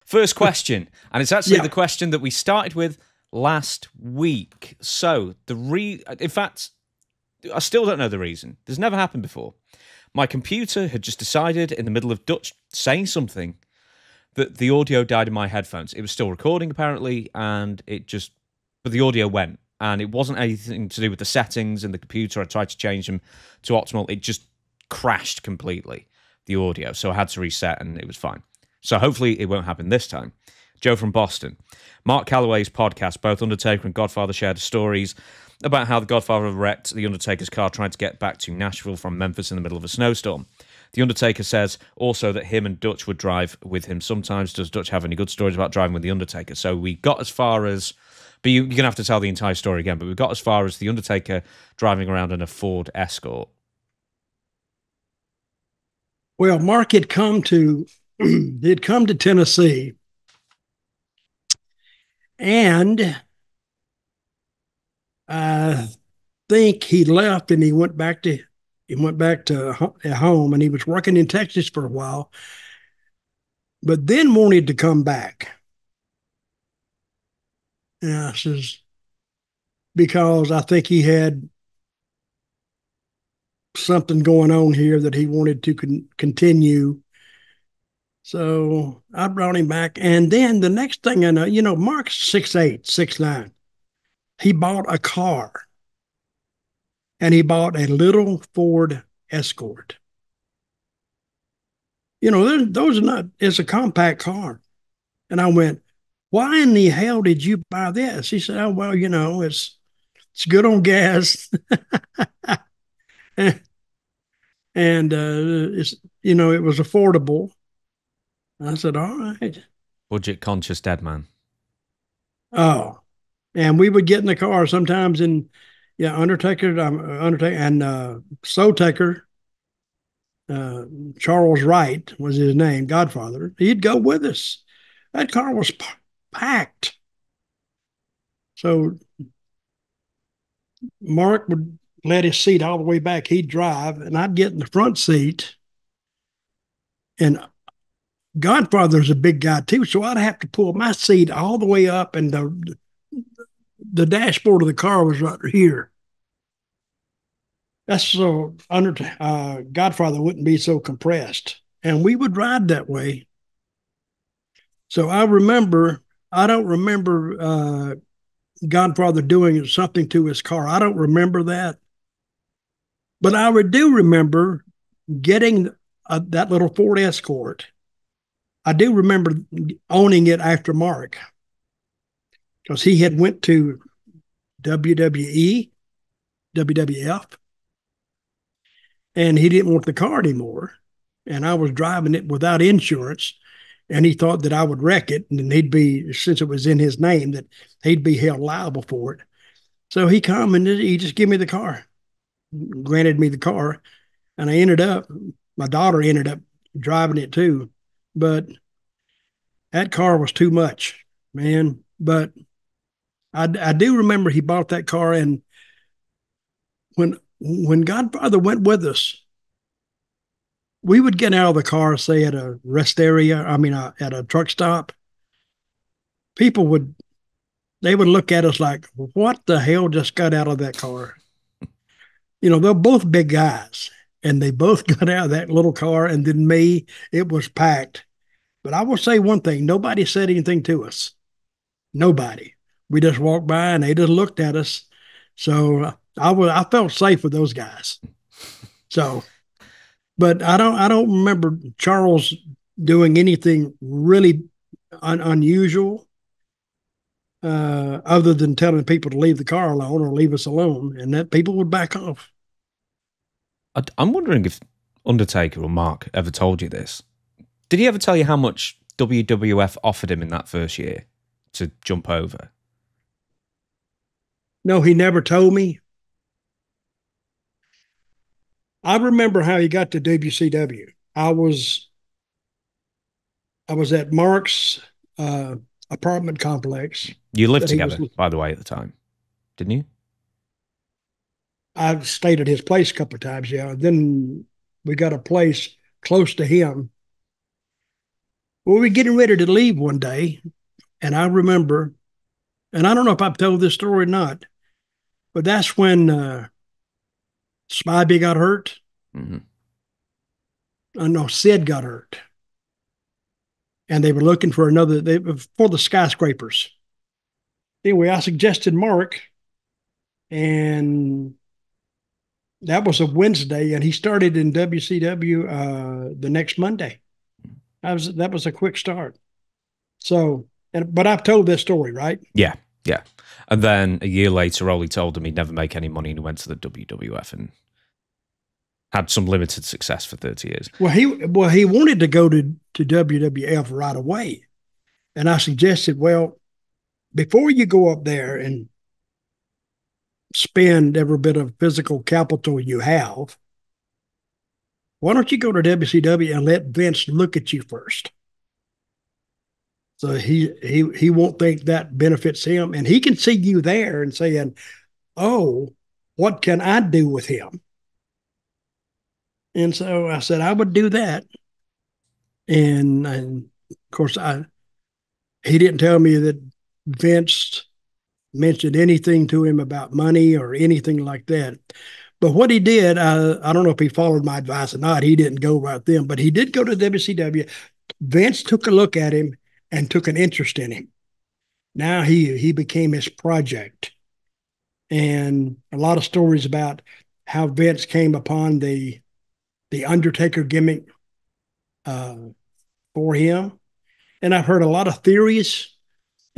First question, and it's actually Yeah. the question that we started with last week. So in fact, I still don't know the reason. This never happened before. My computer had just decided in the middle of Dutch saying something that the audio died in my headphones. It was still recording apparently, and but the audio went, and it wasn't anything to do with the settings in the computer. I tried to change them to optimal. It just crashed completely, the audio. So I had to reset, and it was fine. So hopefully it won't happen this time. Joe from Boston. Mark Calloway's podcast, both Undertaker and Godfather shared stories about how the Godfather wrecked the Undertaker's car trying to get back to Nashville from Memphis in the middle of a snowstorm. The Undertaker says also that him and Dutch would drive with him sometimes. Does Dutch have any good stories about driving with the Undertaker? So we got as far as, but you're going to have to tell the entire story again, but we got as far as the Undertaker driving around in a Ford Escort. Well, Mark had come to he'd come to Tennessee, and I think he left and he went back to home, and he was working in Texas for a while, but then wanted to come back. And I says, because I think he had something going on here that he wanted to continue. So I brought him back. And then the next thing I know, Mark's 6'8", 6'9". He bought a car, and he bought a little Ford Escort. Those are not, it's a compact car. And I went, why in the hell did you buy this? He said, oh, well, it's good on gas. And it was affordable. I said, all right. Budget conscious dead man. Oh, and we would get in the car sometimes, and yeah, Undertaker, and Soul Taker, Charles Wright was his name, Godfather. He'd go with us. That car was packed. So Mark would let his seat all the way back. He'd drive, and I'd get in the front seat. And Godfather's a big guy too, so I'd have to pull my seat all the way up, and the dashboard of the car was right here. That's so Godfather wouldn't be so compressed, and we would ride that way. So I don't remember Godfather doing something to his car. I don't remember that, but I do remember getting that little Ford Escort. I do remember owning it after Mark, because he had went to WWE, WWF, and he didn't want the car anymore. And I was driving it without insurance, and he thought that I would wreck it, and then since it was in his name, that he'd be held liable for it. So he come and he just gave me the car, granted me the car, and my daughter ended up driving it too, but that car was too much, man. But I do remember he bought that car, and when Godfather went with us, we would get out of the car, say at a rest area, at a truck stop. People would look at us like, what the hell just got out of that car? They're both big guys, and they both got out of that little car, and then me, it was packed. But I will say one thing, nobody said anything to us. Nobody. We just walked by, and they just looked at us. So I felt safe with those guys. So, but I don't remember Charles doing anything really unusual, other than telling people to leave the car alone or leave us alone, and that people would back off. I'm wondering if Undertaker or Mark ever told you this. Did he ever tell you how much WWF offered him in that first year to jump over? No, he never told me. I remember how he got to WCW. I was at Mark's apartment complex. You lived together, by the way, at the time, didn't you? I stayed at his place a couple of times, yeah. Then we got a place close to him. Well, we were getting ready to leave one day, and I remember, and I don't know if I've told this story or not, but that's when Spivey got hurt. Mm-hmm. No, Sid got hurt, and they were looking for another for the skyscrapers. Anyway, I suggested Mark, and that was a Wednesday, and he started in WCW the next Monday. That was a quick start. So, but I've told this story, right? Yeah, yeah. And then a year later, Ollie told him he'd never make any money, and he went to the WWF and had some limited success for 30 years. Well, he wanted to go to WWF right away, and I suggested, well, before you go up there and spend every bit of physical capital you have, why don't you go to WCW and let Vince look at you first? So he won't think that benefits him, and he can see you there and saying, "Oh, what can I do with him?" And so I said I would do that, and of course he didn't tell me that Vince mentioned anything to him about money or anything like that. But what he did, I don't know if he followed my advice or not. He didn't go right then, but he did go to WCW. Vince took a look at him and took an interest in him. Now he became his project. And a lot of stories about how Vince came upon the Undertaker gimmick for him. And I've heard a lot of theories.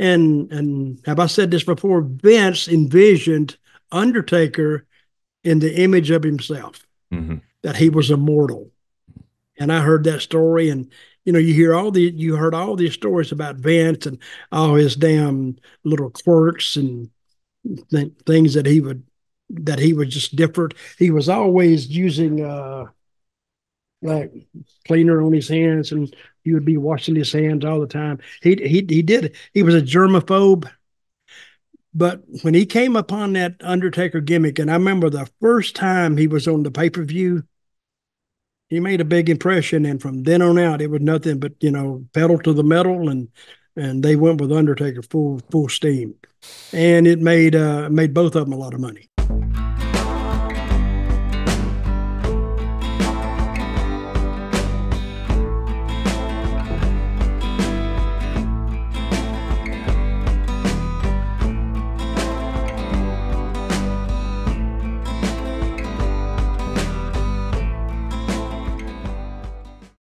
And have I said this before? Vince envisioned Undertaker in the image of himself, mm-hmm. that he was immortal. And I heard that story, and you heard all these stories about Vince and all his damn little quirks and things that he was just different. He was always using like cleaner on his hands, and he would be washing his hands all the time. He was a germaphobe. But when he came upon that Undertaker gimmick, and I remember the first time he was on the pay-per-view, he made a big impression. And from then on out, it was nothing but, pedal to the metal, and they went with Undertaker full steam. And it made both of them a lot of money.